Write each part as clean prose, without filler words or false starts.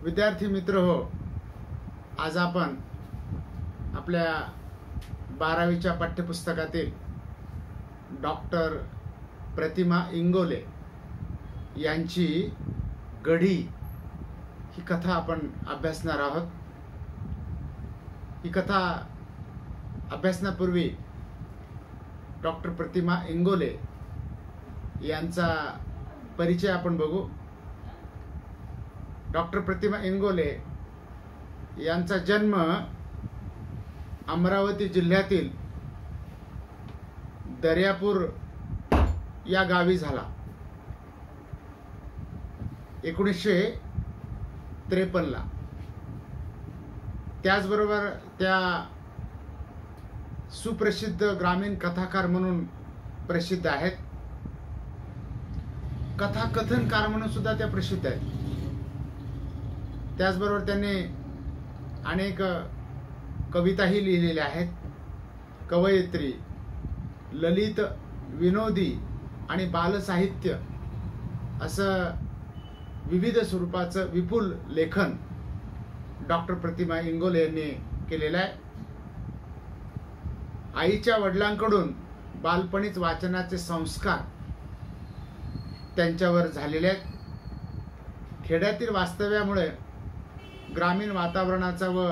विद्यार्थी मित्र हो, आज आपण आपल्या 12वीच्या पाठ्यपुस्तकातील डॉक्टर प्रतिमा इंगोले यांची गढी ही कथा आपण अभ्यासणार आहोत। ही कथा अभ्यासण्यापूर्वी डॉक्टर प्रतिमा इंगोले यांचा परिचय आपण बघू। डॉक्टर प्रतिमा इंगोले यांचा जन्म अमरावती जिल्ह्यातील दर्यापूर या गावी झाला 1953 ला। त्याचबरोबर त्या सुप्रसिद्ध ग्रामीण कथाकार म्हणून प्रसिद्ध आहेत, कथाकथनकार म्हणून सुद्धा त्या प्रसिद्ध आहेत। त्याचबरोबर त्यांनी अनेक कविताही लिहिलेल्या आहेत। कवयित्री, ललित, विनोदी आणि बालसाहित्य असं विविध स्वरूपाचं विपुल लेखन डॉक्टर प्रतिमा इंगोले यांनी केलेलं आहे। आईच्या वडिलांकडून बालपणीच वाचनाचे संस्कार त्यांच्यावर झालेले आहेत। खेड्यातील वास्तव्यामुळे ग्रामीण वातावरणाचा व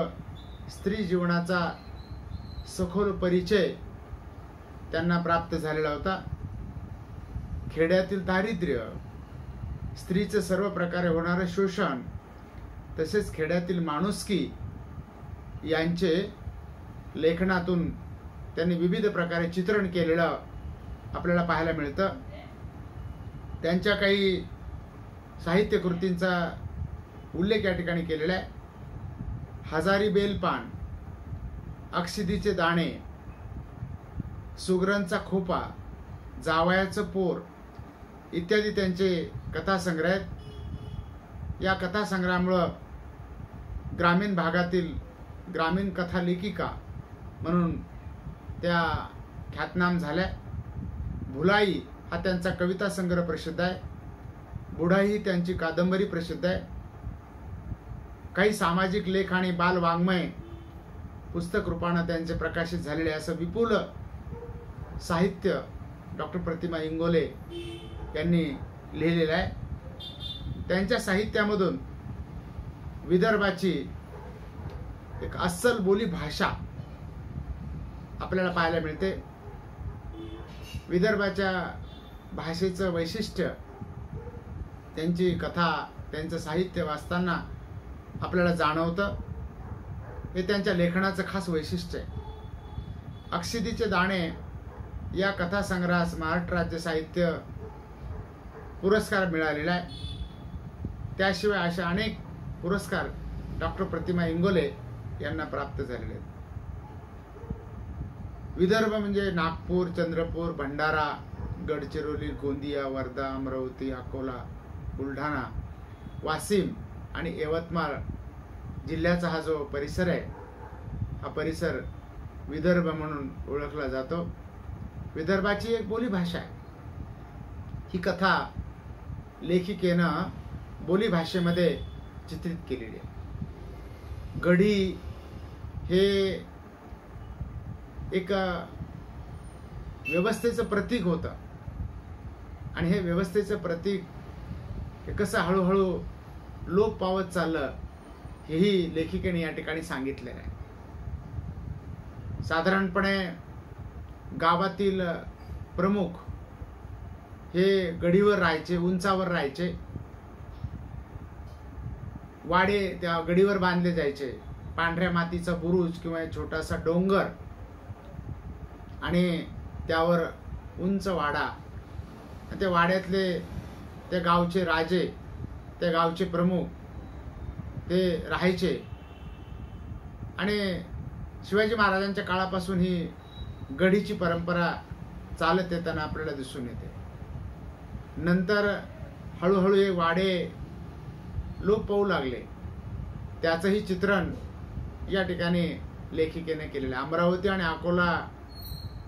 स्त्री जीवनाचा सखोल परिचय त्यांना प्राप्त झालेला होता। खेड्यातील दारिद्र्य, स्त्रीचे सर्व प्रकारे होणारे शोषण, तसेच खेड्यातील माणुसकी यांचे लेखनातून त्यांनी विविध प्रकारे चित्रण केलेलं आपल्याला पाहायला मिळतं। त्यांच्या काही साहित्य कृतींचा उल्लेख या ठिकाणी केलेला आहे। हजारी बेलपान, अक्षिदीचे दाणे, सुगरणचा खोपा, जावयाचं पोर इत्यादी त्यांचे कथासंग्रह आहेत। या कथासंग्रहामुळं ग्रामीण भागातील ग्रामीण कथा लेखिका म्हणून त्या ख्यातनाम झाल्या। भुलाई हा त्यांचा कविता संग्रह प्रसिद्ध आहे। बुढाई ही त्यांची कादंबरी प्रसिद्ध आहे। काही सामाजिक लेख आणि बालवाङ्मय पुस्तक रूपानं त्यांचे प्रकाशित झालेले असं विपुल साहित्य डॉक्टर प्रतिमा इंगोले यांनी लिहिलेलं आहे। त्यांच्या साहित्यामधून विदर्भाची एक अस्सल बोली भाषा आपल्याला पाहायला मिळते। विदर्भाच्या भाषेचं वैशिष्ट्य त्यांची कथा, त्यांचं साहित्य वाचताना आपल्याला जाणवतं। हे त्यांच्या लेखनाचं खास वैशिष्ट्य आहे। अक्षिदीचे दाणे या कथासंग्रहास महाराष्ट्र राज्य साहित्य पुरस्कार मिळालेला आहे। त्याशिवाय अशा अनेक पुरस्कार डॉक्टर प्रतिमा इंगोले यांना प्राप्त झालेले आहेत। विदर्भ म्हणजे नागपूर, चंद्रपूर, भंडारा, गडचिरोली, गोंदिया, वर्धा, अमरावती, अकोला, बुलढाणा, वाशिम आणि यवतमाळ जिल्ह्याचा हा जो परिसर आहे, हा परिसर विदर्भ म्हणून ओळखला जातो। विदर्भाची एक बोलीभाषा आहे। ही कथा लेखिकेनं बोलीभाषेमध्ये चित्रित केलेली आहे। गढी हे एक व्यवस्थेचं प्रतीक होतं आणि हे व्यवस्थेचं प्रतीक हे कसं हळूहळू लोप पावत चाललं हेही लेखिकेने या ठिकाणी सांगितलेलं आहे। साधारणपणे गावातील प्रमुख हे गडीवर राहायचे, उंचावर राहायचे। वाडे त्या गडीवर बांधले जायचे। पांढऱ्या मातीचा बुरुज किंवा छोटासा डोंगर आणि त्यावर उंच वाडा। त्या वाड्यातले त्या गावचे राजे, त्या गावचे प्रमुख ते राहायचे। आणि शिवाजी महाराजांच्या काळापासून ही गढीची परंपरा चालत येताना आपल्याला दिसून येते। नंतर हळूहळू हे वाडे लोप पावू लागले। त्याचंही चित्रण या ठिकाणी लेखिकेने केलेलं आहे। अमरावती आणि अकोला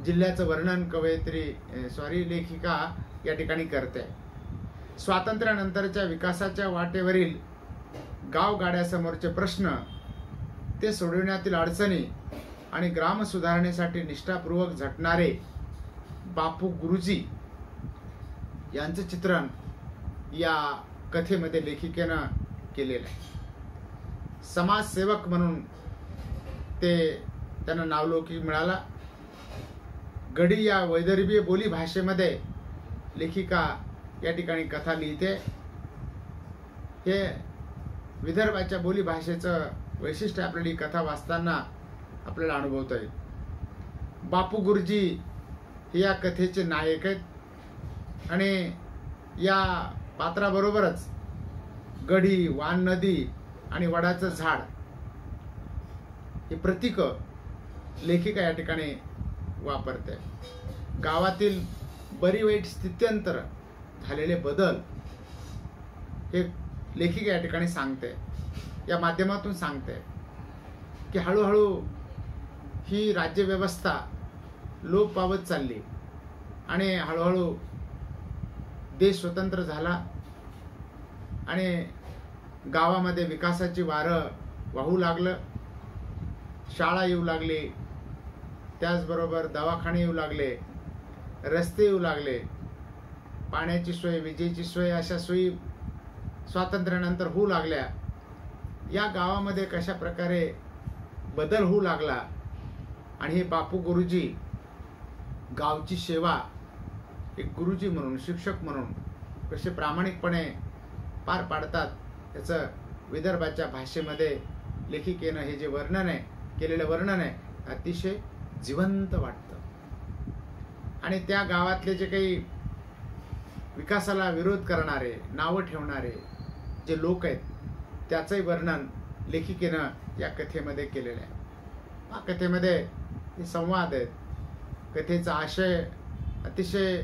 जिल्ह्याचं वर्णन लेखिका या ठिकाणी करते। स्वातंत्र्यानंतरच्या विकासाच्या वाटेवरील गावगाड्यासमोरचे प्रश्न, ते सोडविण्यातील अडचणी आणि ग्राम सुधारणेसाठी निष्ठापूर्वक झटणारे बापू गुरुजी यांचं चित्रण या कथेमध्ये लेखिकेनं केलेलं आहे. समाजसेवक म्हणून त्यांना नावलौकिक मिळाला. गडी या वैदर्भीय बोली भाषेमध्ये लेखिका या ठिकाणी कथा लिहिते. हे विदर्भाच्या बोली भाषेचं वैशिष्ट्य आपल्याला ही कथा वाचताना आपल्याला अनुभवता येईल. बापू गुरुजी हे या कथेचे नायक आहेत आणि या पात्राबरोबरच गढी, वान नदी आणि वडाचं झाड हे प्रतीक लेखिका या ठिकाणी वापरते. गावातील बरी वाईट स्थित्यंतर झालेले बदल हे लेखिका या ठिकाणी सांगते, या माध्यमातून सांगते की हळूहळू ही राज्यव्यवस्था लोप पावत चालली आणि हळूहळू देश स्वतंत्र झाला आणि गावामध्ये विकासाची वारं वाहू लागलं. शाळा येऊ लागली, त्याचबरोबर दवाखाने येऊ लागले, रस्ते येऊ लागले, पाण्याची सोय, विजेची सोय अशा सोयी स्वातंत्र्यानंतर होऊ लागल्या. या गावामध्ये कशा प्रकारे बदल होऊ लागला आणि हे बापू गुरुजी गावची सेवा एक गुरुजी म्हणून, शिक्षक म्हणून कसे प्रामाणिकपणे पार पाडतात याचं विदर्भाच्या भाषेमध्ये लेखिकेनं हे जे वर्णन आहे, केलेलं वर्णन आहे, अतिशय जिवंत वाटतं. आणि त्या गावातले जे काही विकासाला विरोध करणारे, नावं ठेवणारे जे लोक आहेत, त्याचंही वर्णन लेखिकेनं या कथेमध्ये केलेलं आहे. या कथेमध्ये संवाद आहेत. कथेचा आशय अतिशय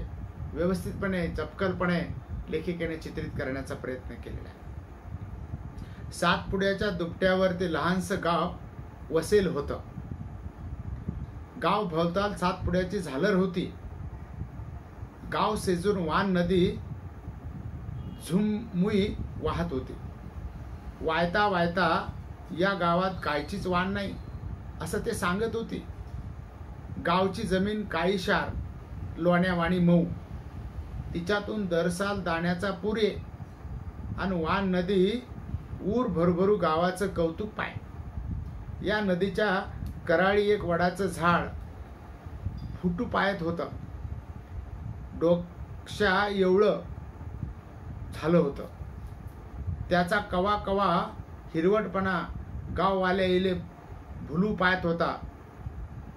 व्यवस्थितपणे, चपकलपणे लेखिकेने चित्रित करण्याचा प्रयत्न केलेला आहे. सातपुड्याच्या दुपट्यावर ते लहानसं गाव वसेल होतं. गाव भोवताल सातपुड्याची झालर होती. गाव सेजून वान नदी झुममुई वाहत होती. वायता वायता या गावात कायचीच वान नाही असं ते सांगत होती. गावची जमीन काळीशार, लोण्यावाणी मऊ, तिच्यातून दरसाल दाण्याचा पुरे आणि वान नदी ऊर भरभरू गावाचं कौतुक पाय. या नदीच्या कराळी एक वडाचं झाड फुटू पायत होतं. डोक्या एवढं झालं होतं. त्याचा कवा कवा हिरवटपणा गाववाल्या इले भुलू पायत होता.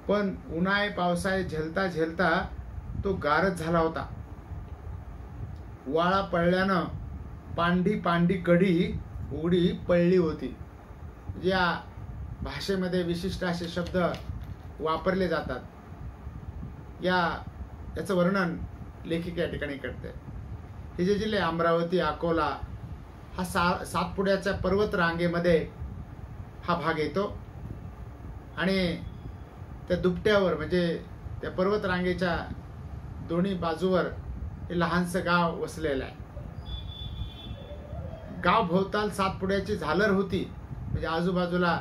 पण उन्हाळे पावसाळे झेलता झेलता तो गारच झाला होता. वाळा पडल्यानं पांढी पांढी कढी उघडी पडली होती. या भाषेमध्ये विशिष्ट असे शब्द वापरले जातात. याचं वर्णन लेखिका या ठिकाणी करते. हे जे जिल्हे अमरावती, अकोला हा सातपुड्याच्या पर्वत रांगेमध्ये हा भाग येतो आणि त्या दुपट्यावर म्हणजे त्या पर्वत रांगेच्या दोन्ही बाजूवर हे लहानसं गाव वसलेलं आहे. गाव भोवताल सातपुड्याची झालर होती, म्हणजे आजूबाजूला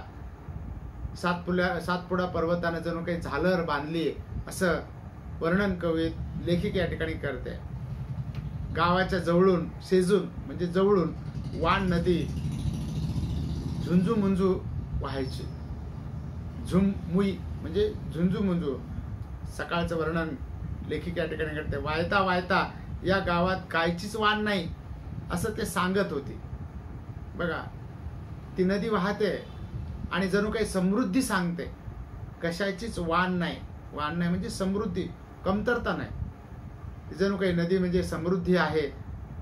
सातपुडा पर्वतानं जणू काही झालर बांधली असं वर्णन कवी लेखिका या ठिकाणी करते. गावाच्या जवळून, सेजून म्हणजे जवळून वान नदी झुंजू मुंजू वाहायची. झुममुई म्हणजे झुंजू मुंजू, सकाळचं वर्णन लेखिका या ठिकाणी करते. वायता वायता या गावात कायचीच वान नाही असं ते सांगत होती. बघा, ती नदी वाहते आणि जणू काही समृद्धी सांगते. कशाचीच वान नाही. वान नाही म्हणजे समृद्धी, कमतरता नाही. जणू काही नदी म्हणजे समृद्धी आहे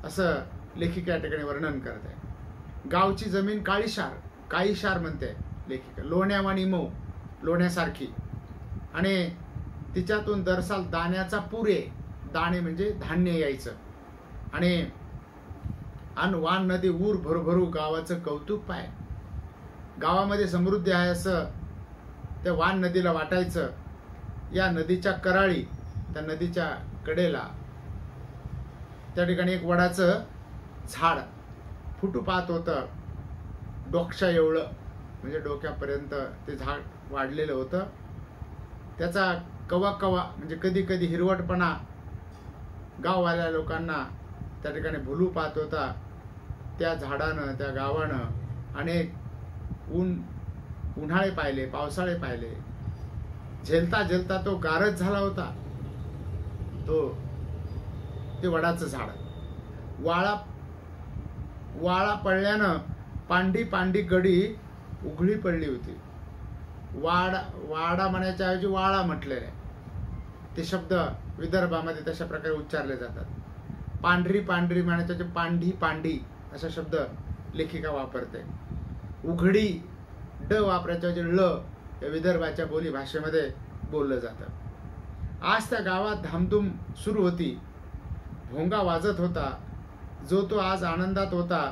असं लेखिका या ठिकाणी वर्णन करते. गावची जमीन काळीशार, काळीशार म्हणते लेखिका, लोण्यावाणी मऊ, लोण्यासारखी, आणि तिच्यातून दरसाल दाण्याचा पुरे, दाणे म्हणजे धान्य यायचं, आणि वान नदी ऊर भरभरू गावाचं कौतुक पाय. गावामध्ये समृद्धी आहे असं त्या वान नदीला वाटायचं. या नदीच्या कराळी, त्या नदीच्या कडेला त्या ठिकाणी एक वडाचं झाड फुटू पाहत होतं. डोक्या एवढं म्हणजे डोक्यापर्यंत ते झाड वाढलेलं होतं. त्याचा कवा कवा म्हणजे कधी कधी हिरवटपणा गाववाल्या लोकांना त्या ठिकाणी भुलू पाहत होता. त्या झाडानं, त्या गावानं अनेक उन्हाळे पाहिले, पावसाळे पाहिले. झेलता झेलता तो गारच झाला होता. ते वडाचं झाड वाळा पडल्यानं पांडी पांडी गडी उघडी पडली होती. वाडा म्हणायच्या ऐवजी वाळा म्हटलेलं आहे. ते शब्द विदर्भामध्ये तशा प्रकारे उच्चारले जातात. पांढरी पांढरी म्हणायच्या पांढी पांडी असा शब्द लेखिका वापरते. उघडी ड वापरायच्या ऐवजी ल या विदर्भाच्या बोली भाषेमध्ये बोललं जातं. आज त्या गावात धामधूम सुरू होती. भोंगा वाजत होता. जो तो आज आनंदात होता.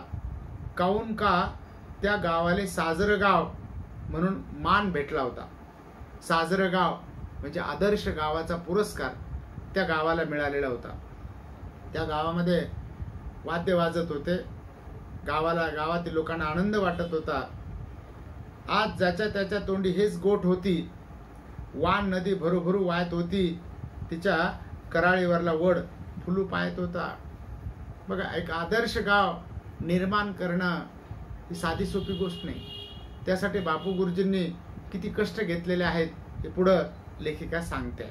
काऊन का त्या गावाले साजरं गाव म्हणून मान भेटला होता. साजरं गाव म्हणजे आदर्श गावाचा पुरस्कार त्या गावाला मिळालेला होता. त्या गावामध्ये वाद्य वाजत होते. गावातील लोकांना आनंद वाटत होता. आज ज्याच्या त्याच्या तोंडी हेच गोठ होती. वान नदी भरूभरू वाहत होती. तिच्या कराळीवरला वड फुलू पाहत होता. बघा, एक आदर्श गाव निर्माण करणं ही साधी सोपी गोष्ट नाही. त्यासाठी बापू गुरुजींनी किती कष्ट घेतलेले आहेत हे पुढं लेखिका सांगते.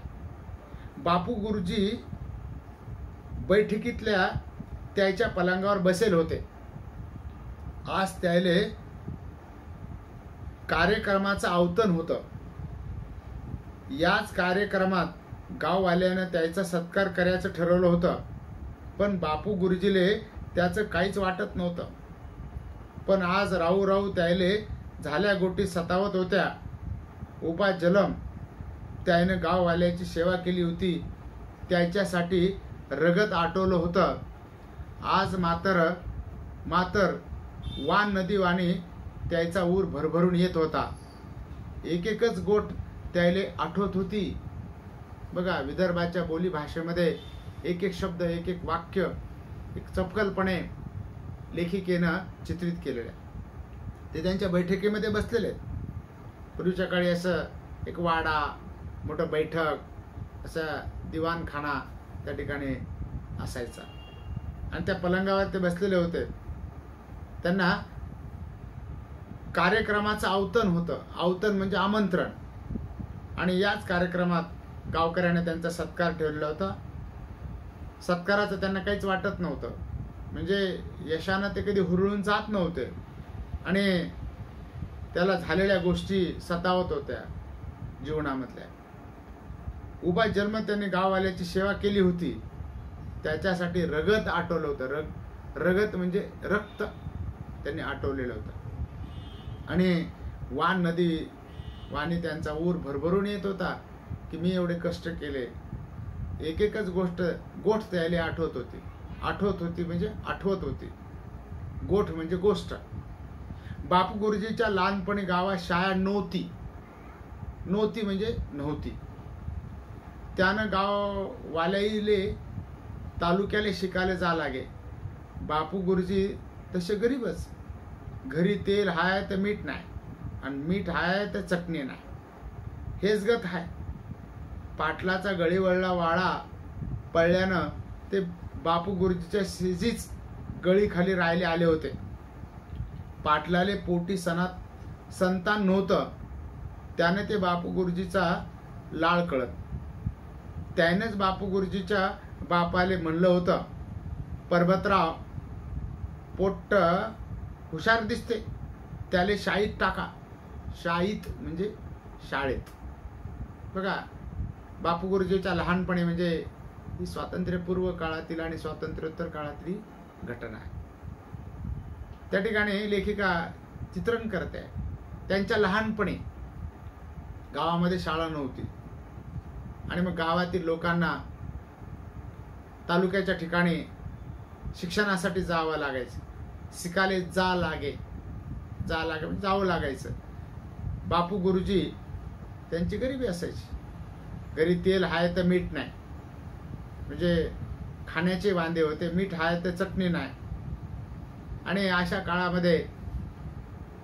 बापू गुरुजी बैठकीतल्या त्याच्या पलंगावर बसेल होते. आज त्याले कार्यक्रमाचं आवर्तन होतं. याच कार्यक्रमात गाववाल्यानं त्याचा सत्कार करायचं ठरवलं होतं. पण बापू गुरुजीले त्याचं काहीच वाटत नव्हतं. पण आज राहू राहू त्याले झाल्या गोटी सतावत होत्या. उभा जलम त्याने गाववाल्याची सेवा केली होती. त्याच्यासाठी रगत आटवलं होतं. आज मातर वान नदी वाणी त्याचा ऊर भरभरून येत होता. एक एकच गोट त्याले आठवत होती. बघा, विदर्भाच्या बोली भाषेमध्ये एक एक शब्द, एक एक वाक्य एक चपकलपणे लेखिकेनं चित्रित केलेलं आहे. ते त्यांच्या बैठकीमध्ये बसलेले आहेत. पूर्वीच्या काळी असं एक वाडा, मोठं बैठक, असा दिवाणखाना त्या ठिकाणी असायचा आणि त्या पलंगावर ते बसलेले होते. त्यांना कार्यक्रमाचं आवर्तन होतं. आवर्तन म्हणजे आमंत्रण. आणि याच कार्यक्रमात गावकऱ्याने त्यांचा सत्कार ठेवलेला होता. सत्काराचं त्यांना काहीच वाटत नव्हतं. म्हणजे यशानं ते कधी हुरळून जात नव्हते आणि त्याला झालेल्या गोष्टी सतावत होत्या जीवनामधल्या. उभा जन्म त्यांनी गाववाल्याची सेवा केली होती. त्याच्यासाठी रगत आटवलं होतं. रगत म्हणजे रक्त त्यांनी आटवलेलं होतं. आणि वान नदी वाणी त्यांचा ऊर भरभरून येत होता की मी एवढे कष्ट केले. एक एकच गोष्ट त्याला आठवत होती म्हणजे आठवत होती. गोठ म्हणजे गोष्ट. बापू गुरुजीच्या लहानपणी गावात शाळा नव्हती म्हणजे नव्हती. त्यानं गाववाल्याले तालुक्याला शिकायला जा लागे. बापू गुरुजी तसे गरीबच. घरी तेल हाय तर मीठ नाही आणि मीठ हाय तर चटणी नाही. हेच गत हाय. पाटलाचा गळीवळला वाळा पडल्यानं ते बापू गुरुजीच्या शेजीच गळी खाली राहिले आले होते. पाटलाले पोटी संतान नव्हतं. त्याने ते बापू गुरुजीचा लाळ कळत. त्यानेच बापू गुरुजीच्या बापाले म्हणलं होतं, परबतराव पोट्ट हुशार दिसते, त्याले शाळेत टाका. शाळेत म्हणजे शाळेत. बघा, बापू गुरुजीच्या लहानपणी म्हणजे ही स्वातंत्र्यपूर्व काळातील आणि स्वातंत्र्योत्तर काळातली घटना आहे. त्या ठिकाणी लेखिका चित्रण करते. त्यांच्या लहानपणी गावामध्ये शाळा नव्हती आणि मग गावातील लोकांना तालुक्याच्या ठिकाणी शिक्षणासाठी जावं लागायचं. शिकायला जावं लागायचं. बापू गुरुजी त्यांची गरिबी असायची. घरी तेल हाय तर मीठ नाही म्हणजे खाण्याचे वांदे होते. मीठ हाय तर चटणी नाही. आणि अशा काळामध्ये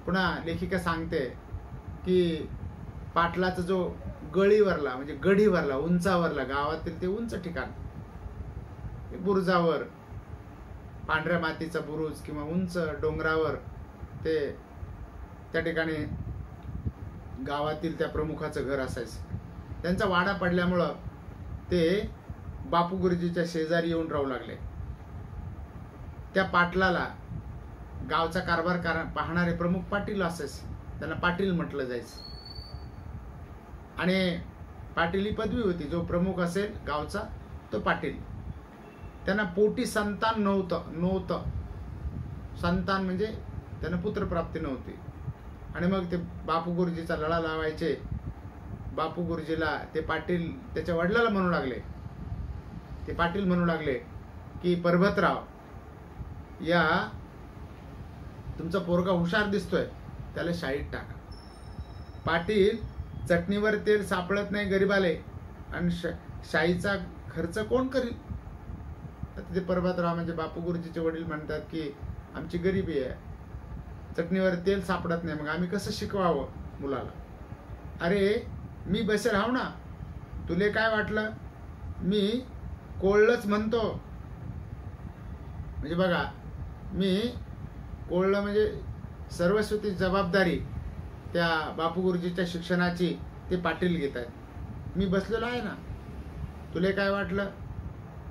पुन्हा लेखिका सांगते की पाटलाचा जो गळीवरला म्हणजे गढीवरला उंचावरला गावातील ते उंच ठिकाण, बुरुजावर पांढऱ्या मातीचा बुरुज किंवा उंच डोंगरावर ते त्या ठिकाणी गावातील त्या प्रमुखाचं घर असायचं. त्यांचा वाडा पडल्यामुळं ते बापू गुरुजीच्या शेजारी येऊन राहू लागले. त्या पाटलाला गावचा कारभार पाहणारे प्रमुख पाटील असायचे, त्यांना पाटील म्हटलं जायचं. आणि पाटील ही पदवी होती, जो प्रमुख असेल गावचा तो पाटील. त्यांना पोटी संतान नव्हतं. संतान म्हणजे त्यांना पुत्रप्राप्ती नव्हती. आणि मग ते बापू गुरुजीचा लळा लावायचे. बापू गुरुजीला ते पाटील त्याच्या वडिलाला म्हणू लागले, ते पाटील म्हणू लागले की परबतराव, या तुमचा पोरगा हुशार दिसतोय, त्याला शाळेत टाका. पाटील, चटणीवर तेल सापडत नाही गरीबाले आणि शाळेचा खर्च कोण करील? ते परबतराव म्हणजे बापू गुरुजीचे वडील म्हणतात की आमची गरिबी आहे, चटणीवर तेल सापडत नाही, मग आम्ही कसं शिकवावं मुलाला? अरे मी बसेल हाव ना, तुले काय वाटलं? मी कोळलंच म्हणतो. म्हणजे बघा, मी कोळलं म्हणजे सर्वस्व ती जबाबदारी त्या बापू गुरुजीच्या शिक्षणाची ते पाटील घेत आहेत. मी बसलेलो आहे ना, तुले काय वाटलं?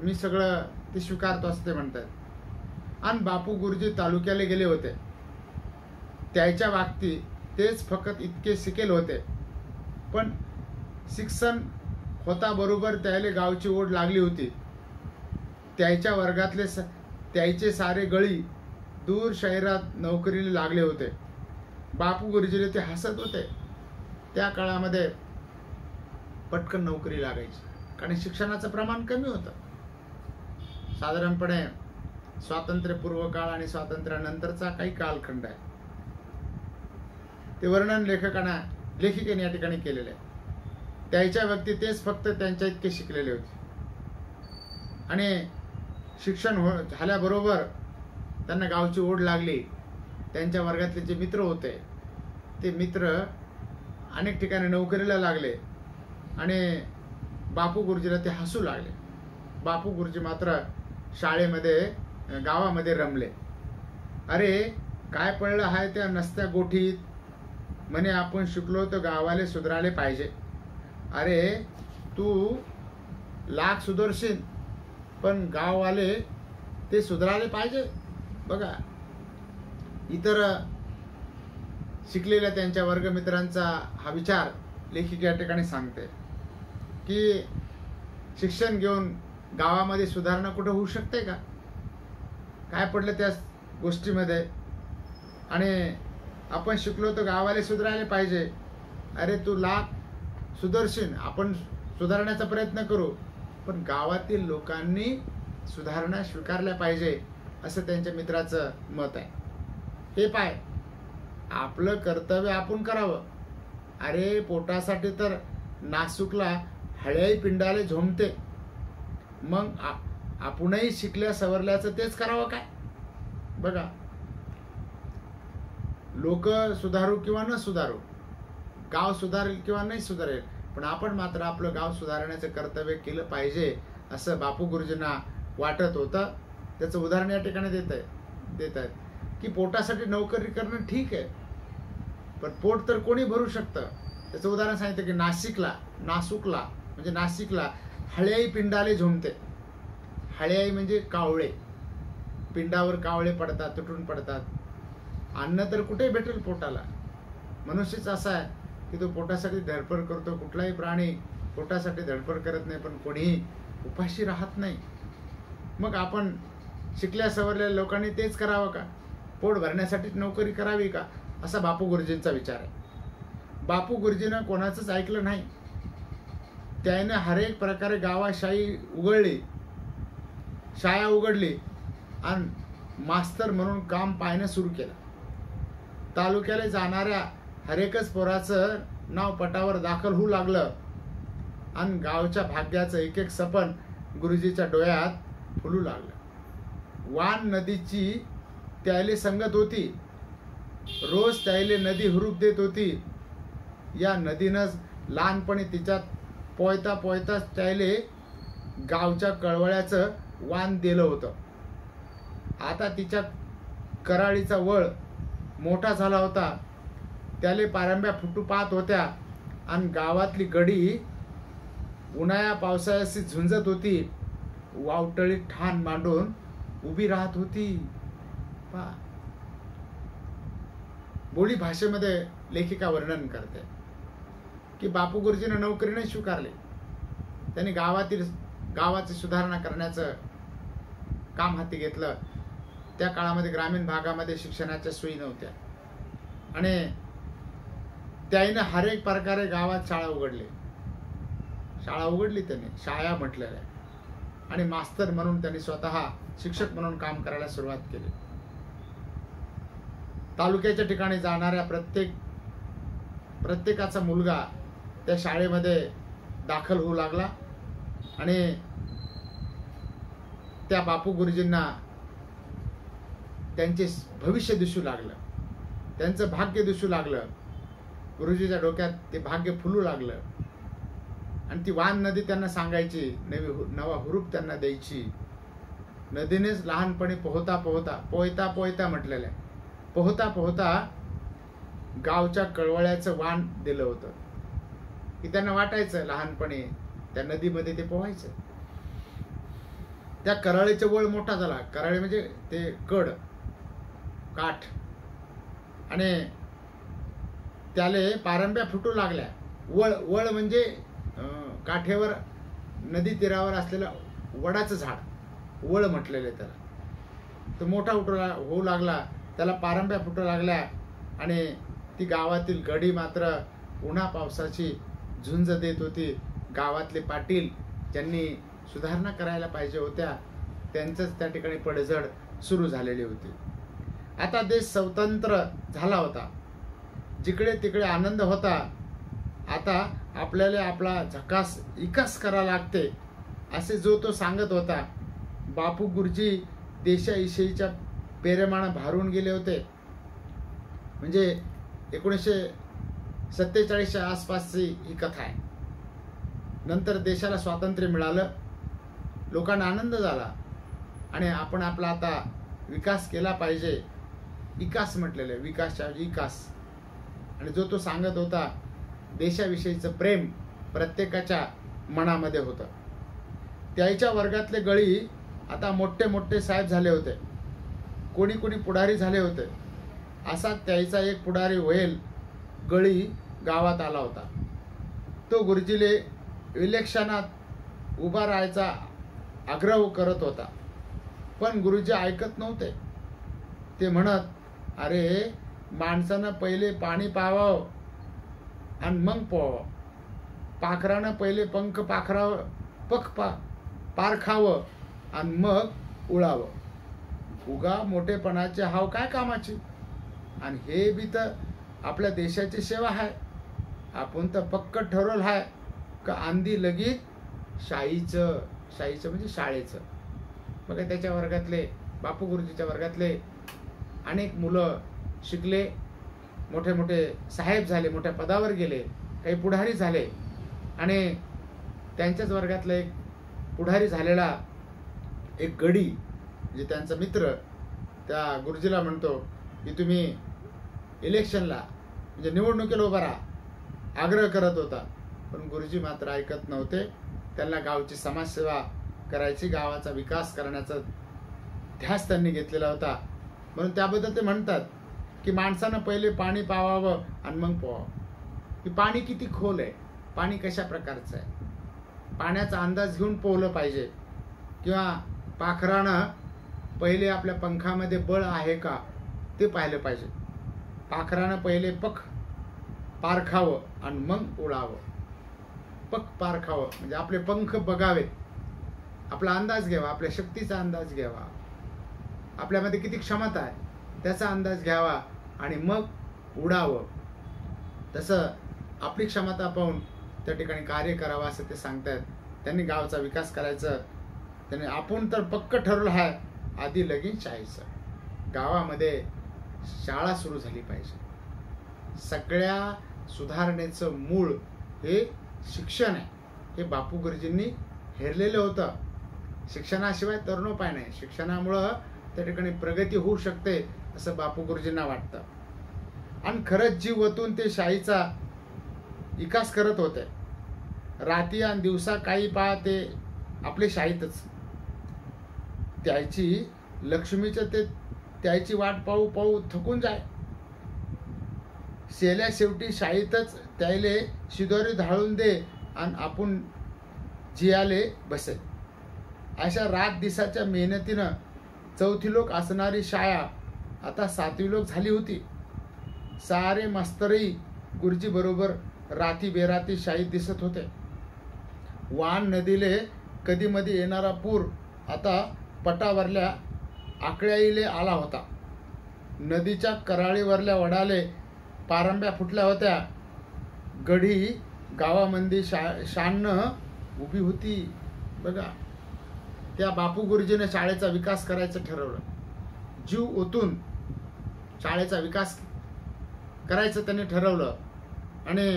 मी सगळं ते स्वीकारतो असते म्हणतात. आणि बापू गुरुजी तालुक्याला गेले होते, त्याच्या बाबतीत तेच फक्त इतके शिकेल होते, पण शिक्षण होता बरोबर त्याला गावची ओढ लागली होती. त्याच्या वर्गातले त्याचे सारे गळी दूर शहरात नोकरीला लागले होते. बापू गुरुजीले ते हसत होते. त्या काळामध्ये पटकन नोकरी लागायची, कारण शिक्षणाचं प्रमाण कमी होतं. साधारणपणे स्वातंत्र्यपूर्व काळ आणि स्वातंत्र्यानंतरचा काही कालखंड आहे, ते वर्णन लेखिकेने या ठिकाणी केलेले आहे. त्याच्या व्यक्ती तेच फक्त त्यांच्या इतके शिकलेले होते. आणि शिक्षण झाल्याबरोबर त्यांना गावची ओढ लागली. त्यांच्या वर्गातले जे मित्र होते ते मित्र अनेक ठिकाणी नोकरीला लागले आणि बापू गुरुजीला ते हसू लागले. बापू गुरुजी मात्र शाळेमध्ये गावामध्ये रमले. अरे काय पडलं आहे त्या नसत्या गोठीत, म्हणे आपण शिकलो तर गावाले सुधारले पाहिजे. अरे तू लाख सुधारशील, पण गाववाले ते सुधारले पाहिजे. बघा, इतर शिकलेल्या त्यांच्या वर्गमित्रांचा हा विचार लेखिका या ठिकाणी सांगते की शिक्षण घेऊन गावामध्ये सुधारणा कुठं होऊ शकते का? काय पडलं त्या गोष्टीमध्ये? आणि आपण शिकलो तर गावाला सुधारायला पाहिजे. अरे तू लाख सुधारशील, आपण सुधारण्याचा प्रयत्न करू, पण गावातील लोकांनी सुधारणा स्वीकारल्या पाहिजे, असं त्यांच्या मित्राचं मत आहे. हे पाय, आपलं कर्तव्य आपण करावं. अरे पोटासाठी तर नासूकला हळ्याई पिंडाले झोमते, मग आपणही शिकल्या सवरल्याचं तेच करावं काय? बघा, लोक सुधारू किंवा न सुधारू, गाव सुधारेल किंवा नाही सुधारेल, पण आपण मात्र आपलं गाव सुधारण्याचं कर्तव्य केलं पाहिजे, असं बापू गुरुजींना वाटत होतं. त्याचं उदाहरण या ठिकाणी देत आहेत की पोटासाठी नोकरी करणं ठीक आहे, पण पोट तर कोणी भरू शकतं. त्याचं उदाहरण सांगितलं की नाशिकला हळ्याई पिंडाले झोमते. हळ्याई म्हणजे कावळे, पिंडावर कावळे पडतात, तुटून पडतात. अन्न तर कुठे भेटेल पोटाला? मनुष्यच असा आहे की तो पोटासाठी धडपड करतो. कुठलाही प्राणी पोटासाठी धडपड करत नाही, पण कोणीही उपाशी राहत नाही. मग आपण शिकल्या सवरलेल्या लोकांनी तेच करावं का? पोट भरण्यासाठी नोकरी करावी का? असा बापू गुरुजींचा विचार आहे. बापू गुरुजीनं कोणाचंच ऐकलं नाही. त्याने हरेक प्रकारे गावात शाळा उघडली आणि मास्तर म्हणून काम पाहणं सुरू केलं. तालुक्याला जाणाऱ्या हरेकच पोराचं नाव पटावर दाखल होऊ लागलं आणि गावच्या भाग्याचं एक एक सपन गुरुजीच्या डोळ्यात फुलू लागलं. वान नदीची त्याले संगत होती. रोज त्याले नदी हुरूप देत होती. या नदीनंच लहानपणी तिच्यात पोयता पोयताच त्याले गावच्या कळवळ्याचं वाण दिलं होतं. आता तिच्या कराळीचा वळ मोठा झाला होता. त्याले पारंब्या फुटू पाहत होत्या आणि गावातली गडी उन्हाळ्या पावसाळ्याशी झुंजत होती. वावटळीत ठाण मांडून उभी राहत होती. बोली भाषेमध्ये लेखिका वर्णन करते की बापू गुरुजीने नोकरी नाही स्वीकारली. त्यांनी गावाची सुधारणा करण्याचं काम हाती घेतलं. त्या काळामध्ये ग्रामीण भागामध्ये शिक्षणाच्या सोयी नव्हत्या आणि त्याईनं हर एक प्रकारे गावात शाळा उघडली त्यांनी, शाळा म्हटलेल्या, आणि मास्तर म्हणून त्यांनी स्वतः शिक्षक म्हणून काम करायला सुरुवात केली. तालुक्याच्या ठिकाणी जाणाऱ्या प्रत्येकाचा मुलगा त्या शाळेमध्ये दाखल होऊ लागला आणि त्या बापू गुरुजींना त्यांचे भविष्य दिसू लागलं, त्यांचं भाग्य दिसू लागलं. गुरुजीच्या डोक्यात ते भाग्य फुलू लागलं आणि ती वान नदी त्यांना सांगायची, नवा हुरूप त्यांना द्यायची. नदीनेच लहानपणी पोहता म्हटलेलं आहे, पोहता गावच्या कळवळ्याचं वाण दिलं होतं की त्यांना वाटायचं लहानपणी त्या नदीमध्ये ते पोहायचं. त्या कराळीचा वळ मोठा झाला. कराळी म्हणजे ते काठ, आणि त्याले पारंब्या फुटू लागल्या. वळ म्हणजे काठेवर नदी तीरावर असलेलं वडाचं झाड, वळ म्हटलेलं त्याला. तो मोठा होऊ लागला, त्याला पारंब्या फुटू लागल्या आणि ती गावातील गडी मात्र उन्हा पावसाची झुंज देत होती. गावातले पाटील ज्यांनी सुधारणा करायला पाहिजे होत्या त्यांचंच त्या ठिकाणी पडझड सुरू झालेली होती. आता देश स्वतंत्र झाला होता, जिकडे तिकडे आनंद होता. आता आपल्याला आपला झकास विकास करावा लागते असे जो तो सांगत होता. बापू गुरुजी देशाविषयीच्या प्रेमानं भारून गेले होते. म्हणजे 1947च्या आसपासची ही कथा आहे. नंतर देशाला स्वातंत्र्य मिळालं, लोकांना आनंद झाला आणि आपण आपला आता विकास केला पाहिजे. विकास म्हटलेलं आहे, विकास. आणि जो तो सांगत होता देशाविषयीचं प्रेम प्रत्येकाच्या मनामध्ये होतं. त्याच्या वर्गातले गळी आता मोठे साहेब झाले होते, कोणी पुढारी झाले होते. असा त्याचा एक पुढारी होईल गळी गावात आला होता. तो गुरुजीले इलेक्शनात उभा राहायचा आग्रह करत होता, पण गुरुजी ऐकत नव्हते. ते म्हणत, अरे माणसानं पहिले पाणी पावावं आणि मग पोहावं, पाखरानं पहिले पंख पारखावं आणि मग उडावं. उगा मोठेपणाचे हाव काय कामाची. आणि हे बी तर आपल्या देशाची सेवा आहे. आपण तर पक्क ठरवलं आहे का आंधी लगीत शाहीचं म्हणजे शाळेचं. बघा त्याच्या वर्गातले, बापू गुरुजीच्या वर्गातले अनेक मुलं शिकले, मोठे साहेब झाले, मोठ्या पदावर गेले, काही पुढारी झाले. आणि त्यांच्याच वर्गातला एक पुढारी झालेला एक गडी म्हणजे त्यांचा मित्र त्या गुरुजीला म्हणतो की तुम्ही इलेक्शनला म्हणजे निवडणुकीला उभा राहा, आग्रह करत होता. पण गुरुजी मात्र ऐकत नव्हते. त्यांना गावची समाजसेवा करायची, गावाचा विकास करण्याचा ध्यास त्यांनी घेतलेला होता. म्हणून त्याबद्दल ते म्हणतात की माणसानं पहिले पाणी पावावं आणि मग पोहावं. की पाणी किती खोल आहे, पाणी कशा प्रकारचं आहे, पाण्याचा अंदाज घेऊन पोहलं पाहिजे. किंवा पाखरानं पहिले आपल्या पंखामध्ये बळ आहे का ते पाहिलं पाहिजे. पाखरानं पहिले पारखावं आणि मग उडावं. पारखावं म्हणजे आपले पंख बघावेत, आपला अंदाज घ्यावा, आपल्या शक्तीचा अंदाज घ्यावा, आपल्यामध्ये किती क्षमता आहे त्याचा अंदाज घ्यावा आणि मग उडावं. तसं आपली क्षमता पाहून त्या ठिकाणी कार्य करावं असं ते सांगतात. त्यांनी गावचा विकास करायचं. त्यांनी आपण तर पक्क ठरवलं आहे आधी लगीन शाहीचं. गावामध्ये शाळा सुरू झाली पाहिजे. सगळ्या सुधारणेचं मूळ हे शिक्षण आहे. हे बापू गुरुजींनी हेरलेलं होतं. शिक्षणाशिवाय तरुणोपाय नाही. शिक्षणामुळं त्या ठिकाणी प्रगती होऊ शकते असं बापू गुरुजींना वाटतं. आणि खरंच जीव ओतून ते शाळेचा विकास करत होते. रात्री आणि दिवसा काही पहा ते आपले शाळेतच. त्याची लक्ष्मीचं ते त्याची वाट पाहू पाहू थकून जाय. शेल्या शेवटी शाळेतच त्याले शिदोरी धाळून दे आणि आपण जियाले बसे. अशा रात दिसाच्या मेहनतीनं 4थी लोक असणारी शाळा आता 7वी लोक झाली होती. सारे मास्तरही गुरुजी बरोबर राती बेराती शाळेत दिसत होते. वान नदीले कधी मधी येणारा पूर आता पटावरल्या आकड्याईले आला होता. नदीच्या कराळीवरल्या वडाले पारंब्या फुटल्या होत्या. गढी गावामध्ये शान उभी होती. बघा, त्या बापू गुरुजीने शाळेचा विकास करायचं ठरवलं. जीव ओतून शाळेचा विकास करायचं त्यांनी ठरवलं आणि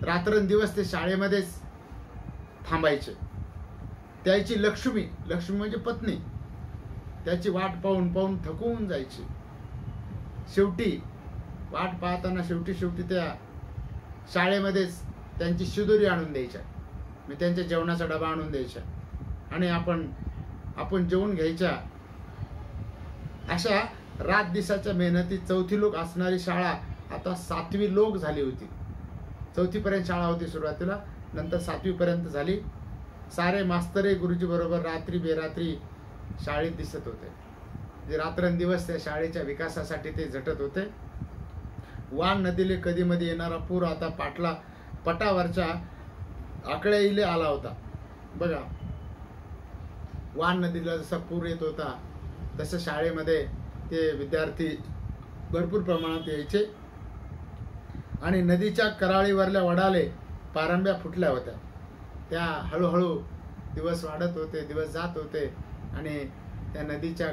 रात्रंदिवस ते शाळेमध्येच थांबायचे. त्याची लक्ष्मी म्हणजे पत्नी त्याची वाट पाहून पाहून थकून जायची. शेवटी वाट पाहताना शेवटी त्या शाळेमध्येच त्यांची शिदोरी आणून द्यायच्या. मी त्यांच्या जेवणाचा डबा आणून द्यायच्या आणि आपण जेवून घ्यायच्या. अशा रात दिसाच्या मेहनतीत 4थी लोक असणारी शाळा आता 7वी लोक झाली होती. 4थी पर्यंत शाळा होती सुरुवातीला, नंतर 7वी पर्यंत झाली. सारे मास्तरे गुरुजी बरोबर रात्री बेरात्री शाळेत दिसत होते. जे रात्रंदिवस त्या शाळेच्या विकासासाठी ते झटत होते. वान नदीले कधी मध्ये येणारा पूर आता पटावरच्या आकड्याईले आला होता. बघा, वान नदीला जसा पूर येत होता तसं शाळेमध्ये ते विद्यार्थी भरपूर प्रमाणात यायचे आणि नदीच्या कराळीवरल्या वडाले पारंब्या फुटल्या होत्या. त्या हळूहळू दिवस वाढत होते, दिवस जात होते आणि त्या नदीच्या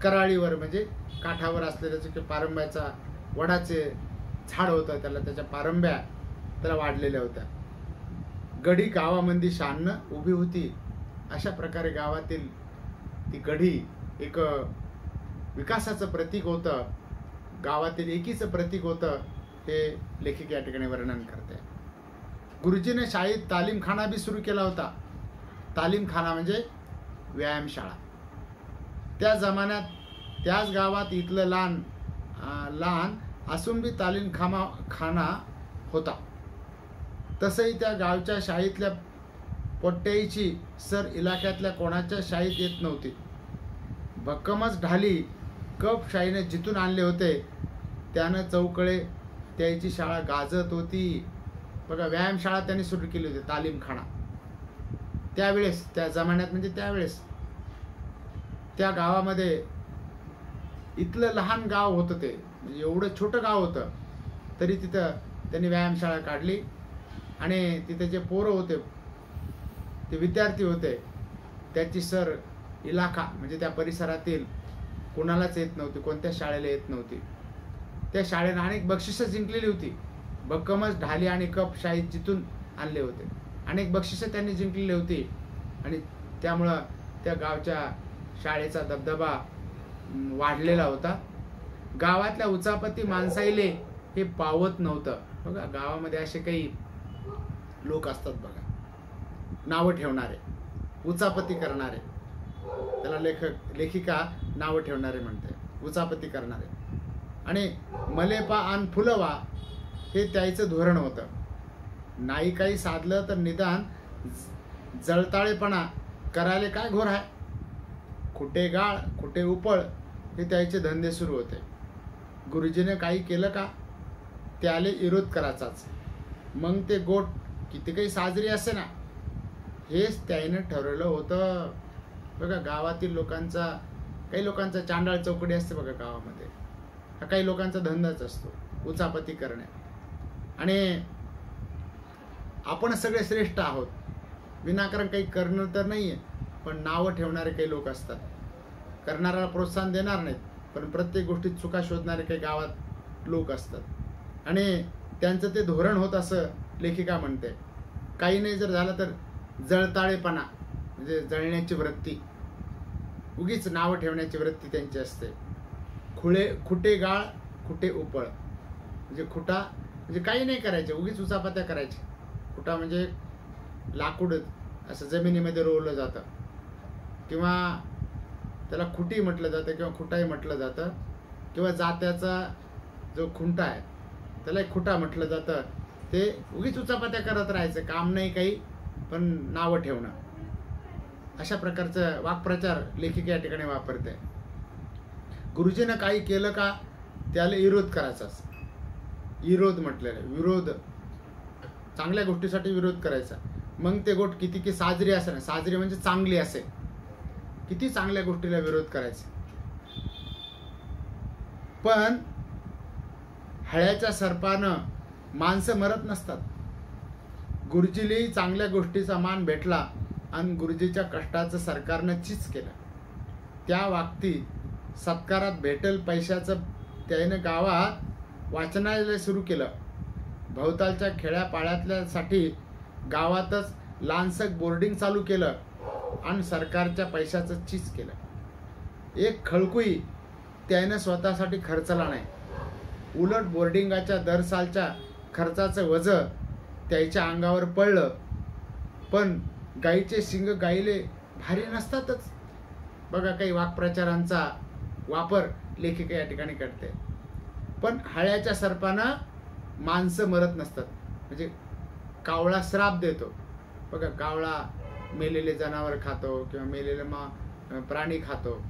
कराळीवर म्हणजे काठावर असलेल्या जे पारंब्याचा वडाचे झाड होतं त्याच्या पारंब्या त्याला वाढलेल्या होत्या. गढी गावामध्ये शाननं उभी होती. अशा प्रकारे गावातील ती गढी एक विकासाचं प्रतीक होतं, गावातील एकीचं प्रतीक होतं. हे लेखक या ठिकाणी वर्णन करते. गुरुजीने शाळेत तालीमखाना बी सुरू केला होता. तालीमखाना म्हणजे व्यायामशाळा. त्या जमान्यात त्याच गावात इथलं लहान असून बी तालीमखाना होता. तसंही त्या गावच्या शाळेतल्या पोट्ट्याईची सर इलाक्यातल्या कोणाच्या शाळेत येत नव्हती. भक्कमच ढाली कप शाळेने जिथून आणले होते त्यानं चौकळे त्याची शाळा गाजत होती. बघा, व्यायामशाळा त्यांनी सुरू केली होती, तालीमखाना. त्यावेळेस त्या जमान्यात म्हणजे त्यावेळेस त्या गावामध्ये इथलं लहान गाव होतं, ते म्हणजे एवढं छोटं गाव होतं तरी तिथं त्यांनी व्यायामशाळा काढली आणि तिथे जे पोरं होते ते विद्यार्थी होते त्याची सर इलाका म्हणजे त्या परिसरातील कोणालाच येत नव्हती, कोणत्या शाळेला येत नव्हती. त्या शाळेनं अनेक बक्षिसं जिंकलेली होती. भक्कमच ढाली आणि कप शाळेत जिथून आणले होते. अनेक बक्षिसं त्यांनी जिंकलेली होती आणि त्यामुळं त्या गावच्या शाळेचा दबदबा वाढलेला होता. गावातल्या उचापती माणसाईले हे पावत नव्हतं. बघा, गावामध्ये असे काही लोक असतात बघा, नावं ठेवणारे, उचापती करणारे. त्याला लेखिका नावं ठेवणारे म्हणते, उचापती करणारे. आणि मलेपा आणि फुलवा हे त्याचं धोरण होतं. नाही काही साधलं तर निदान जळताळेपणा करायला काय घोर आहे. कुठे गाळ कुठे उपळ हे त्याचे धंदे सुरू होते. गुरुजीने काही केलं का त्याले विरोध करायचाच. मग ते गोट किती काही साजरी असे ना, हेच त्याने ठरवलं होतं. बघा, गावातील काही लोकांचा चांडाळ चौकडी असते बघा गावामध्ये. हा काही लोकांचा धंदाच असतो, उचापती करणे. आणि आपण सगळे श्रेष्ठ आहोत, विनाकारण काही करणं तर नाहीये, पण नावं ठेवणारे काही लोक असतात. करणाऱ्याला प्रोत्साहन देणार नाहीत पण प्रत्येक गोष्टीत चुका शोधणारे काही गावात लोक असतात आणि त्यांचं ते धोरण होत असं लेखिका म्हणते. काही नाही जर झालं तर जळताळेपणा म्हणजे जळण्याची वृत्ती, उगीच नावं ठेवण्याची वृत्ती त्यांची असते. खुटे गाळ खुटे उपळ म्हणजे खुटा म्हणजे काही नाही करायचे, उगीच उचापात्या करायचे. खुटा म्हणजे लाकूड असं जमिनीमध्ये रोवलं जातं किंवा त्याला खुटी म्हटलं जातं किंवा खुटाई म्हटलं जातं किंवा जात्याचा जो खुंटा आहे त्याला एक खुटा म्हटलं जातं. ते उगीच उचापात्या करत राहायचं, काम नाही काही पण नावं ठेवणं. अशा प्रकारचं वाक्प्रचार लेखिका या ठिकाणी वापरते. गुरुजीनं काही केलं का त्याला विरोध करायचाच. विरोध म्हटलेलं विरोध, चांगल्या गोष्टीसाठी विरोध करायचा. मग ते गोष्ट किती की साजरी असे ना, साजरी म्हणजे चांगली असेल, किती चांगल्या गोष्टीला विरोध करायचा. पण हळ्याच्या सर्पानं माणसं मरत नसतात. गुरुजीलाही चांगल्या गोष्टीचा मान भेटला आणि गुरुजीच्या कष्टाचं सरकारनं चीज केलं. त्या वागती सत्कारात भेटेल पैशाचं त्याने गावात वाचनालय सुरू केलं. भोवतालच्या खेड्यापाड्यातल्यासाठी गावातच लहानसं बोर्डिंग चालू केलं आणि सरकारच्या पैशाचं चीज केलं. एक खळकुई त्यानं स्वतःसाठी खर्चला नाही. उलट बोर्डिंगाच्या दर सालच्या खर्चाचं वजं त्याच्या अंगावर पडलं. पण गाईचे शिंग गाईले भारी नसतातच. बघा, काही वाक्प्रचारांचा वापर लेखिका या ठिकाणी करते. पण हळ्याच्या सर्पानं माणसं मरत नसतात. म्हणजे कावळा श्राप देतो. बघा, कावळा मेलेले जनावर खातो किंवा मेलेले प्राणी खातो.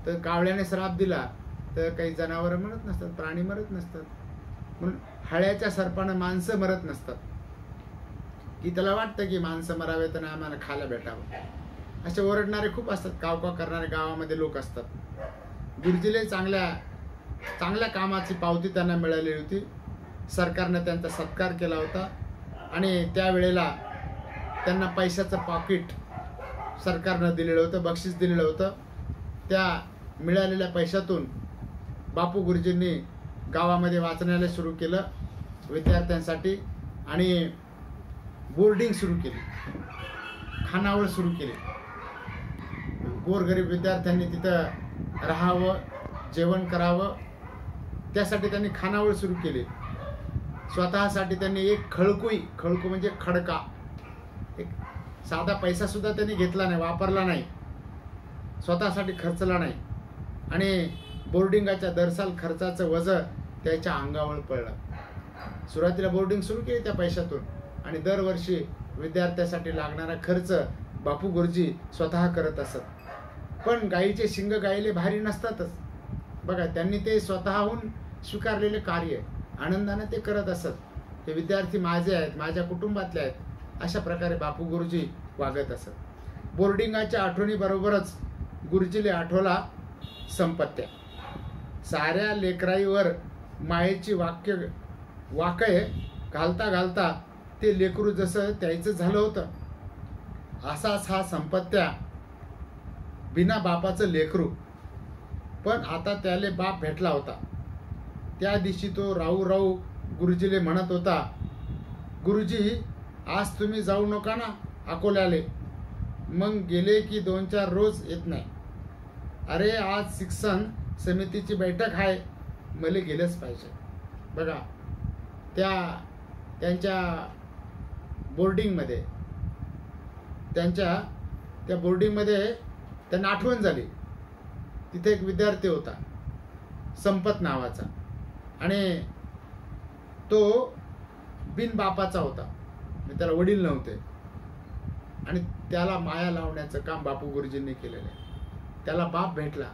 तर कावळ्याने श्राप दिला तर काही जनावर मरत नसतात, प्राणी मरत नसतात. म्हणून हळ्याच्या सर्पानं माणसं मरत नसतात. की त्याला वाटतं की माणसं मरावे तर आम्हाला खायला भेटावं, असे ओरडणारे खूप असतात. कावकाव करणारे गावामध्ये लोक असतात. गुरुजीले चांगल्या कामाची पावती त्यांना मिळाली होती. सरकारनं त्यांचा सत्कार केला होता आणि त्यावेळेला त्यांना पैशाचं पाकिट सरकारनं दिलेलं होतं, बक्षीस दिलेलं होतं. त्या मिळालेल्या पैशातून बापू गुरुजींनी गावामध्ये वाचनालय सुरू केलं विद्यार्थ्यांसाठी आणि बोर्डिंग सुरू केली, खानावळ सुरू केली. गोरगरीब विद्यार्थ्यांनी तिथं राहावं, जेवण करावं, त्यासाठी त्यांनी खानावळ सुरू केली. स्वतःसाठी त्यांनी एक खळकू म्हणजे खडका, एक साधा पैसा सुद्धा त्यांनी घेतला नाही, वापरला नाही, स्वतःसाठी खर्चला नाही आणि बोर्डिंगाच्या दरसाल खर्चाचं वजन त्याच्या अंगावर पडलं. सुरुवातीला बोर्डिंग सुरू केली त्या पैशातून आणि दरवर्षी विद्यार्थ्यासाठी लागणारा खर्च बापू गुरुजी स्वतः करत असत. पण गाईचे शिंग गाईले भारी नसतातच. बघा, त्यांनी ते स्वतःहून स्वीकारलेले कार्य आनंदाने ते करत असत. हे विद्यार्थी माझे आहेत, माझ्या कुटुंबातले आहेत, अशा प्रकारे बापू गुरुजी वागत असत. बोर्डिंगाच्या आठवणीबरोबरच गुरुजीले आठवला संपत्त्या. साऱ्या लेकराईवर मायेची वाकय घालता घालता ते लेकरू जसं त्याचं झालं होतं, असाच हा संपत्त्या बिना बापाचं लेकरू. पण आता त्याले बाप भेटला होता. त्या दिवशी तो राहू राहू गुरुजीले म्हणत होता, गुरुजी आज तुम्ही जाऊ नका ना अकोल्याले. मग गेले की 2-4 रोज येत नाही. अरे आज शिक्षण समितीची बैठक आहे, मला गेलंच पाहिजे. बघा, त्यांच्या बोर्डिंगमध्ये त्या बोर्डिंगमध्ये त्यांना आठवण झाली. तिथे एक विद्यार्थी होता संपत नावाचा आणि तो बिन बापाचा होता. त्याला वडील नव्हते आणि त्याला माया लावण्याचं काम बापू गुरुजींनी केलेलं आहे. त्याला बाप भेटला.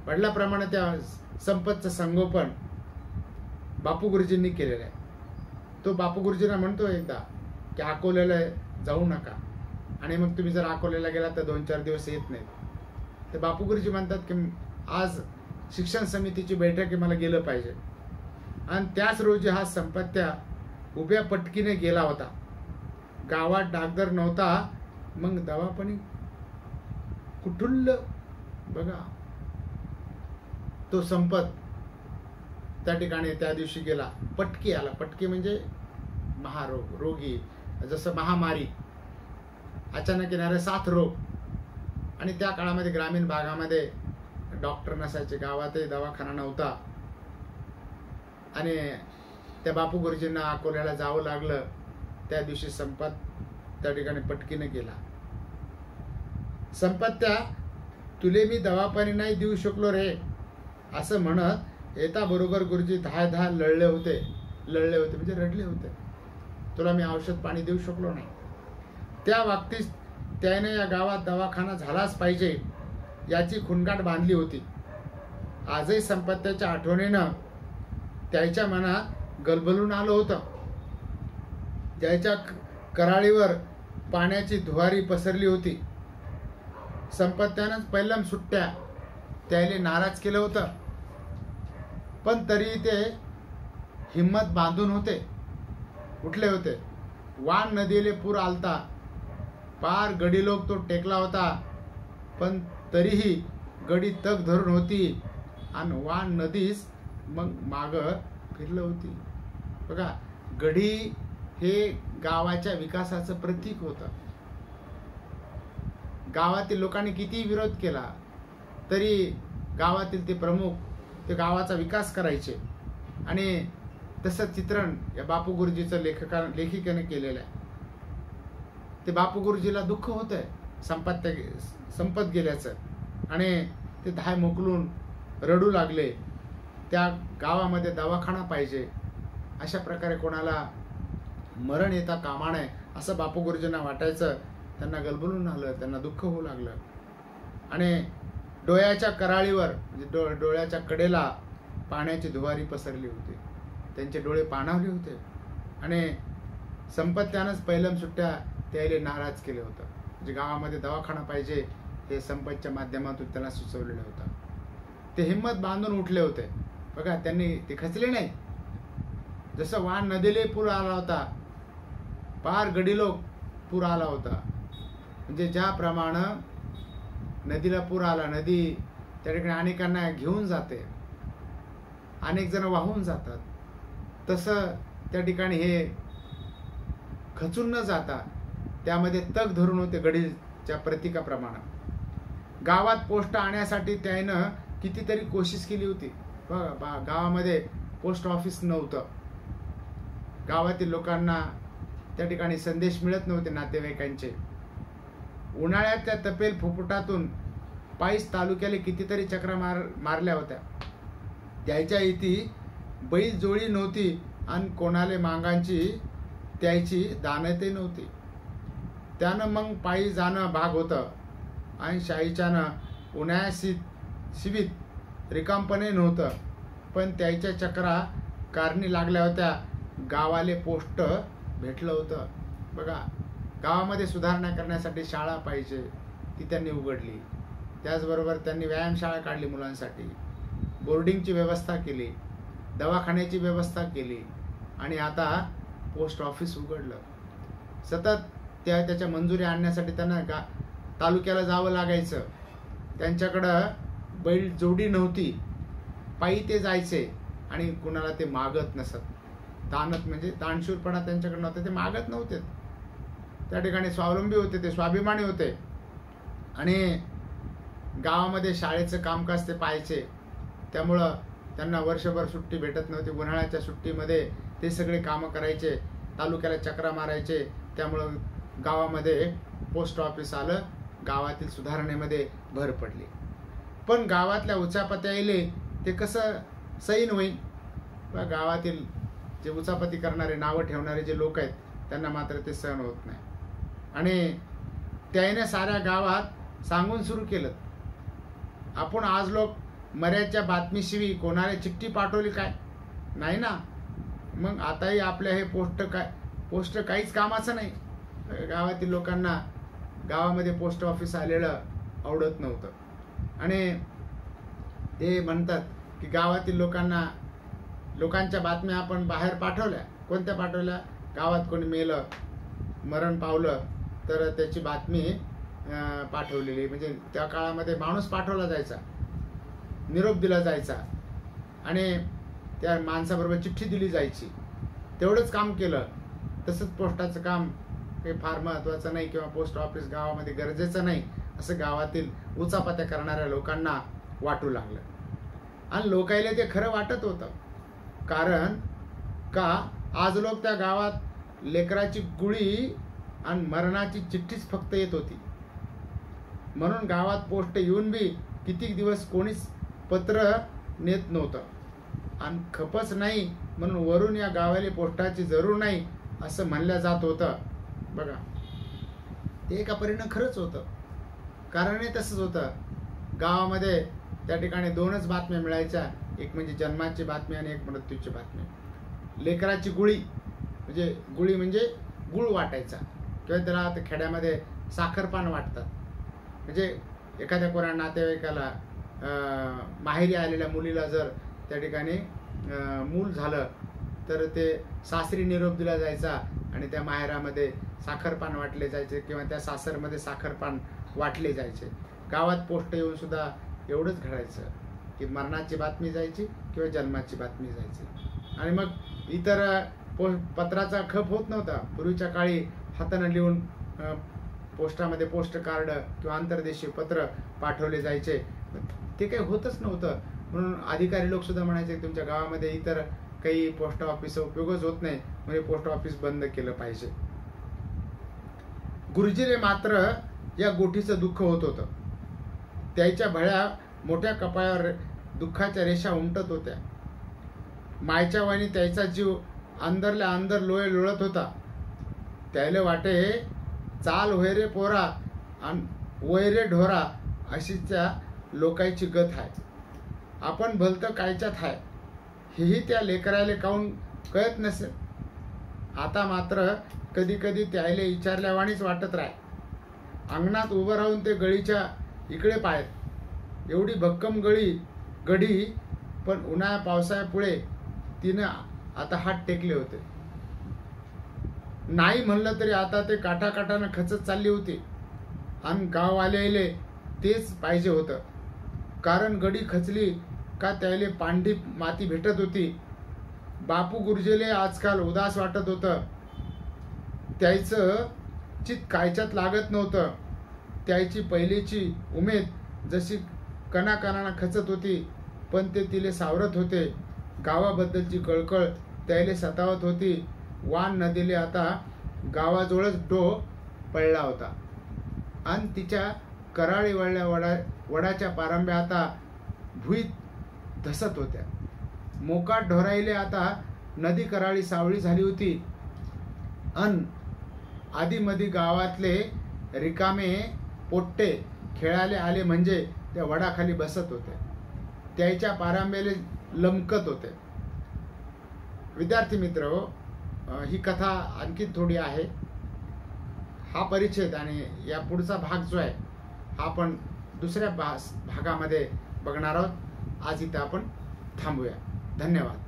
वडिलाप्रमाणे त्या संपतचं संगोपन बापू गुरुजींनी केलेलं आहे. तो बापू गुरुजींना म्हणतो एकदा की अकोल्याला जाऊ नका आणि मग तुम्ही जर अकोल्याला गेला तर 2-4 दिवस येत नाहीत. तर बापू गुरुजी म्हणतात की आज शिक्षण समितीची बैठक आहे, मला गेलं पाहिजे. आणि त्याच रोजी हा संपत्त्या उभ्या पटकीने गेला होता. गावात डागदर नव्हता. मग दवापाणी कुठुल्ल बघा, तो संपत त्या ठिकाणी त्या दिवशी गेला. पटकी आला. पटकी म्हणजे महारोग, रोगी, जसं महामारी, अचानक येणारे 7 रोग. आणि त्या काळामध्ये ग्रामीण भागामध्ये डॉक्टर नसायचे, गावातही दवाखाना नव्हता. आणि त्या बापू गुरुजींना अकोल्याला जावं लागलं. त्या दिवशी संपत त्या ठिकाणी पटकीने गेला. संपत्त्या, तुले मी दवापाणी नाही देऊ शकलो रे, असं म्हणत येता बरोबर गुरुजी धाय लढले होते म्हणजे रडले होते. तुला मी औषध पाणी देऊ शकलो नाही. त्या बाबतीत त्याने या गावात दवाखाना झालाच पाहिजे याची खुणगाठ बांधली होती. आजही संपत्त्याच्या आठवणीनं त्याच्या मनात गलबलून आलं होतं. त्याच्या कराळीवर पाण्याची धुवारी पसरली होती. संपत्त्यानंच पहिल्या सुट्ट्या त्याला नाराज केलं होतं, पण तरी ते हिम्मत बांधून उठले होते. वान नदीले पूर आलता, पार गडी लोक तो टेकला होता, पण तरीही गडी तग धरून होती आणि वान नदीच मग माग फिरलं होती. बघा, गडी हे गावाच्या विकासाचं प्रतीक होतं. गावातील लोकांनी किती विरोध केला तरी गावातील ते प्रमुख ते गावाचा विकास करायचे. आणि तसं चित्रण या बापू गुरुजीचं लेखिकेने केलेलं आहे. ते बापू गुरुजीला दुःख होतंय संपत गेल्याचं, आणि ते धाय मोकलून रडू लागले. त्या गावामध्ये दवाखाना पाहिजे, अशा प्रकारे कोणाला मरण येता कामा नये असं बापू गुरुजींना वाटायचं. त्यांना गलबलून आलं, त्यांना दुःख होऊ लागलं. आणि डोळ्याच्या कराळीवर म्हणजे डोळ्याच्या कडेला पाण्याची धुवारी पसरली होती. त्यांचे डोळे पाणावले होते. आणि संपत्त्यानंच पहिल्या सुट्ट्या त्याला नाराज केलं होतं. म्हणजे गावामध्ये दवाखाना पाहिजे हे संपतच्या माध्यमातून त्याला सुचवलेलं होतं. ते हिम्मत बांधून उठले होते. बघा, त्यांनी ते खचले नाही. जसं वान नदीले पूर आला होता, पार गडीलो पूर आला होता. म्हणजे ज्याप्रमाणे नदीला पूर आला, नदी त्या ठिकाणी अनेकांना घेऊन जाते, अनेक जण वाहून जातात, तसं त्या ठिकाणी हे खचून न जाता त्यामध्ये तग धरून होते गडीच्या प्रतीकाप्रमाणे. गावात पोस्ट आणण्यासाठी त्यानं कितीतरी कोशिश केली होती. बघा, गावामध्ये पोस्ट ऑफिस नव्हतं. गावातील लोकांना त्या ठिकाणी संदेश मिळत नव्हते नातेवाईकांचे. उन्हाळ्यातल्या तपेल फुफुटातून पायस तालुक्याला कितीतरी चक्रा मारल्या होत्या. त्याच्या इथे बैल जोडी नव्हती आणि कोणाले मागांची त्याची दानते नव्हती. त्यानं मग पायी जाणं भाग होतं. आणि शाहीच्यानं उन्हाळ्यात शिबीत रिकामपणे नव्हतं, पण त्याच्या चक्रा कारणी लागल्या होत्या. गावाले पोस्ट भेटलं होतं. बघा, गावामध्ये सुधारणा करण्यासाठी शाळा पाहिजे, ती त्यांनी उघडली. त्याचबरोबर त्यांनी व्यायामशाळा काढली मुलांसाठी, बोर्डिंगची व्यवस्था केली, दवाखान्याची व्यवस्था केली, आणि आता पोस्ट ऑफिस उघडलं. सतत त्याच्या मंजुरी आणण्यासाठी त्यांना तालुक्याला जावं लागायचं. त्यांच्याकडं बैल जोडी नव्हती, पायी ते जायचे आणि कुणाला ते मागत नसत. ताणत म्हणजे ताणशूरपणा त्यांच्याकडे नव्हता, ते मागत नव्हते. त्या ठिकाणी स्वावलंबी होते, ते स्वाभिमानी होते. आणि गावामध्ये शाळेचं कामकाज ते पाहायचे. त्यामुळं त्यांना वर्षभर सुट्टी भेटत नव्हती. उन्हाळ्याच्या सुट्टीमध्ये ते सगळे कामं करायचे, तालुक्याला चक्रा मारायचे. त्यामुळं गावामध्ये पोस्ट ऑफिस आलं, गावातील सुधारणेमध्ये भर पडली. पण गावातल्या उचापत्याले ते कसं सैन होईल? गावातील जे उचापती करणारे, नावं ठेवणारे जे लोक आहेत, त्यांना मात्र ते सहन होत नाही. आणि त्याने साऱ्या गावात सांगून सुरू केलं, आपण आज लोक मर्याच्या बातमीशिवाय कोणाला चिठ्ठी पाठवली काय नाही ना. मग आताही आपल्या हे पोस्ट काहीच कामाचं नाही. गावातील लोकांना गावामध्ये पोस्ट ऑफिस आलेलं आवडत नव्हतं. आणि ते म्हणतात की गावातील लोकांच्या बातम्या आपण बाहेर पाठवल्या. कोणत्या पाठवल्या? गावात कोणी मेलं, मरण पावलं तर त्याची बातमी पाठवलेली, म्हणजे त्या काळामध्ये माणूस पाठवला जायचा, निरोप दिला जायचा आणि त्या माणसाबरोबर चिठ्ठी दिली जायची, तेवढंच काम केलं. तसंच पोस्टाचं काम काही फार महत्त्वाचं नाही किंवा पोस्ट ऑफिस गावामध्ये गरजेचं नाही असं गावातील उचापत्या करणाऱ्या लोकांना वाटू लागलं. आणि लोकायला ते खरं वाटत होतं, कारण का आज लोक त्या गावात लेकराची गुळी आणि मरणाची चिठ्ठीच फक्त येत होती. म्हणून गावात पोस्ट येऊन बी किती दिवस कोणीच पत्र नेत नव्हतं आणि खपच नाही म्हणून वरून या गावाला पोस्टाची जरूर नाही असं म्हणलं जात होतं. बघा, ते एका परीनं खरंच होतं, कारणही तसंच होतं. गावामध्ये त्या ठिकाणी दोनच बातम्या मिळायच्या, एक म्हणजे जन्माची बातमी आणि एक मृत्यूची बातमी. लेकराची गुळी म्हणजे गुळी म्हणजे गुळ वाटायचा, किंवा त्याला आता खेड्यामध्ये साखरपान वाटतात. म्हणजे एखाद्या कोणा नातेवाईकाला माहेरी आलेल्या मुलीला जर त्या ठिकाणी मूल झालं तर ते सासरी निरोप दिला जायचा आणि त्या माहेरामध्ये साखरपान वाटले जायचे किंवा त्या सासरमध्ये साखरपान वाटले जायचे. गावात पोस्ट येऊन सुद्धा एवढंच घडायचं की मरणाची बातमी जायची किंवा जन्माची बातमी जायची. आणि मग इतर पत्राचा खप होत नव्हता. पूर्वीच्या काळी हाताने लिहून पोस्टामध्ये पोस्ट कार्ड किंवा आंतरदेशीय पत्र पाठवले जायचे, ते काही होतच नव्हतं. म्हणून अधिकारी लोक सुद्धा म्हणायचे तुमच्या गावामध्ये इतर काही पोस्ट ऑफिस उपयोगच होत नाही, म्हणजे पोस्ट ऑफिस बंद केलं पाहिजे. गुरुजीले मात्र या गोठीचं दुःख होत होतं. त्याच्या भळ्या मोठ्या कपाळावर दुःखाच्या रेषा उमटत होत्या. मायच्या वाणी त्याचा जीव अंदरल्या अंदर लोळे लोळत होता. त्याला वाटे चाल होय रे पोरा आणि वय रे ढोरा अशी त्या लोकांची गत आहे. आपण भलतं कायच्यात आहे हेही त्या लेकराले काहून कळत नसेल. आता मात्र कधी कधी त्याला विचारल्यावानीच वाटत राहे. अंगणात उभं राहून ते गळीच्या इकडे पाहत. एवढी भक्कम गढी पण उन्हाळ्या पावसाळ्यापुढे तिनं आता हात टेकले होते. नाही म्हणलं तरी आता ते काठाकाठानं खचत चालली होती आणि गाववाल्याले तेच पाहिजे होतं, कारण गडी खचली का त्याले पांढरी माती भेटत होती. बापू गुरुजीले आजकाल उदास वाटत होतं. त्याचं चित कायच्यात लागत नव्हतं. त्याची पहिलीची उमेद जशी कणाकणानं खचत होती, पण ते तिले सावरत होते. गावाबद्दलची कळकळ त्याले सतावत होती. वान नदीले आता गावाजवळच डो पडला होता आणि तिच्या कराळी वडाच्या पारंब्या आता भुईत धसत होत्या. मोकाट ढोराईले आता नदी कराळी सावळी झाली होती अन आधीमधी गावातले रिकामे पोट्टे खेळाले आले म्हणजे त्या वडाखाली बसत होते, त्याच्या पारंब्याले लमकत होते. विद्यार्थी मित्र, ही कथा आणखी थोडी आहे. हा परिच्छेद आणि या पुढचा भाग जो आहे हा आपण दुसऱ्या भागामध्ये बघणार आहोत. आज इथं आपण थांबूया. धन्यवाद.